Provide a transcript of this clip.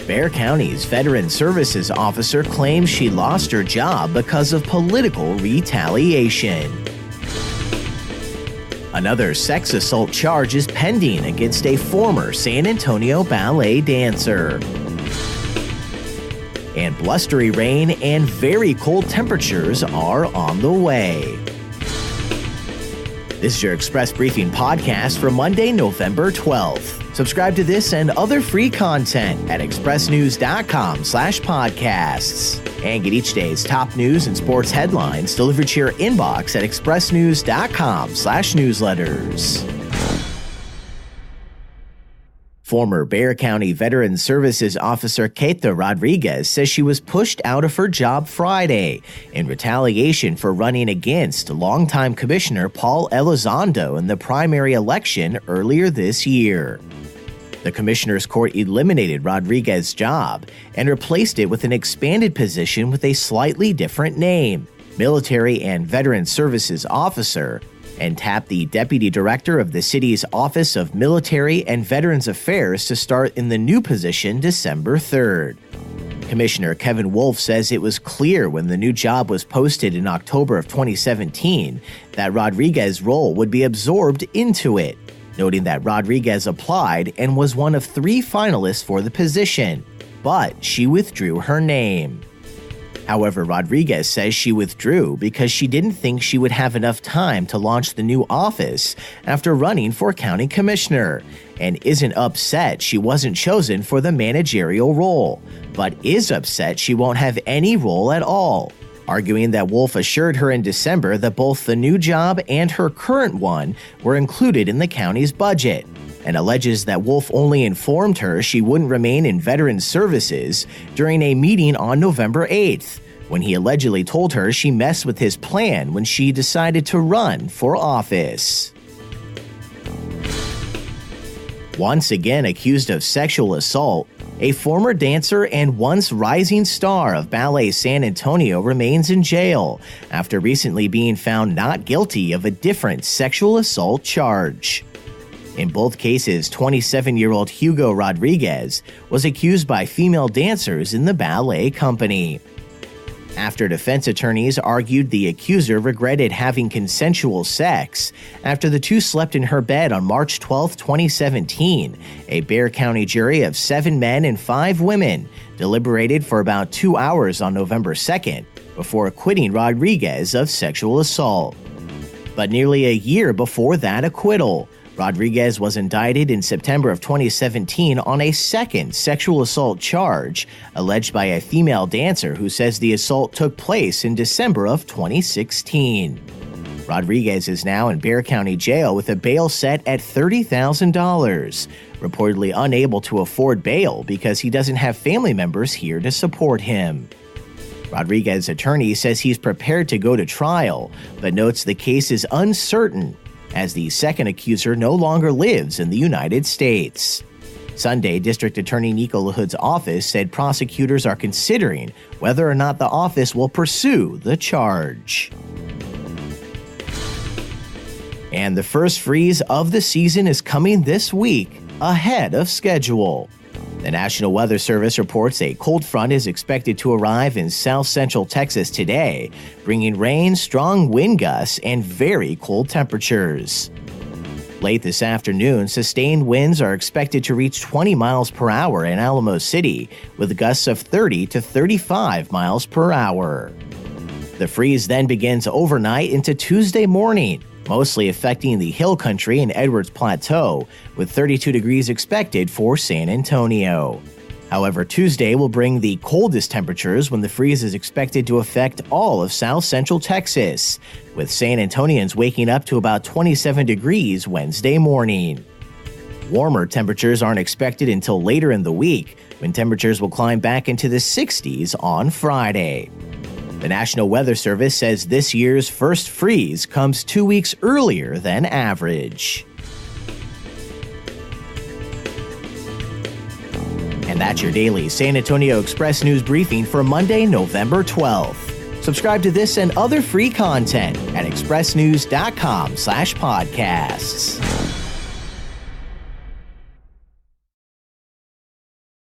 Bexar County's Veteran Services officer claims she lost her job because of political retaliation. Another sex assault charge is pending against a former San Antonio Ballet dancer. And blustery rain and very cold temperatures are on the way. This is your Express Briefing podcast for Monday, November 12th. Subscribe to this and other free content at expressnews.com/podcasts. And get each day's top news and sports headlines delivered to your inbox at expressnews.com/newsletters. Former Bexar County Veteran Services officer Keita Rodriguez says she was pushed out of her job Friday in retaliation for running against longtime Commissioner Paul Elizondo in the primary election earlier this year. The Commissioner's Court eliminated Rodriguez's job and replaced it with an expanded position with a slightly different name, Military and Veteran Services Officer, and tapped the Deputy Director of the city's Office of Military and Veterans Affairs to start in the new position December 3rd. Commissioner Kevin Wolf says it was clear when the new job was posted in October of 2017 that Rodriguez's role would be absorbed into it, noting that Rodriguez applied and was one of 3 finalists for the position, but she withdrew her name. However, Rodriguez says she withdrew because she didn't think she would have enough time to launch the new office after running for county commissioner, and isn't upset she wasn't chosen for the managerial role, but is upset she won't have any role at all, arguing that Wolf assured her in December that both the new job and her current one were included in the county's budget, and alleges that Wolf only informed her she wouldn't remain in veteran services during a meeting on November 8th, when he allegedly told her she messed with his plan when she decided to run for office. Once again accused of sexual assault, a former dancer and once rising star of Ballet San Antonio remains in jail after recently being found not guilty of a different sexual assault charge. In both cases, 27-year-old Hugo Rodriguez was accused by female dancers in the ballet company. After defense attorneys argued the accuser regretted having consensual sex after the two slept in her bed on March 12, 2017, a Bexar County jury of 7 men and 5 women deliberated for about 2 hours on November 2nd before acquitting Rodriguez of sexual assault. But nearly a year before that acquittal, Rodriguez was indicted in September of 2017 on a second sexual assault charge alleged by a female dancer who says the assault took place in December of 2016. Rodriguez is now in Bexar County Jail with a bail set at $30,000, reportedly unable to afford bail because he doesn't have family members here to support him. Rodriguez's attorney says he's prepared to go to trial, but notes the case is uncertain as the second accuser no longer lives in the United States. Sunday, District Attorney Nico LaHood's office said prosecutors are considering whether or not the office will pursue the charge. And the first freeze of the season is coming this week, ahead of schedule. The National Weather Service reports a cold front is expected to arrive in south-central Texas today, bringing rain, strong wind gusts, and very cold temperatures. Late this afternoon, sustained winds are expected to reach 20 miles per hour in Alamo City, with gusts of 30 to 35 miles per hour. The freeze then begins overnight into Tuesday morning, mostly affecting the hill country and Edwards Plateau, with 32 degrees expected for San Antonio. However, Tuesday will bring the coldest temperatures when the freeze is expected to affect all of south-central Texas, with San Antonians waking up to about 27 degrees Wednesday morning. Warmer temperatures aren't expected until later in the week, when temperatures will climb back into the 60s on Friday. The National Weather Service says this year's first freeze comes 2 weeks earlier than average. And that's your daily San Antonio Express News briefing for Monday, November 12th. Subscribe to this and other free content at expressnews.com/podcasts.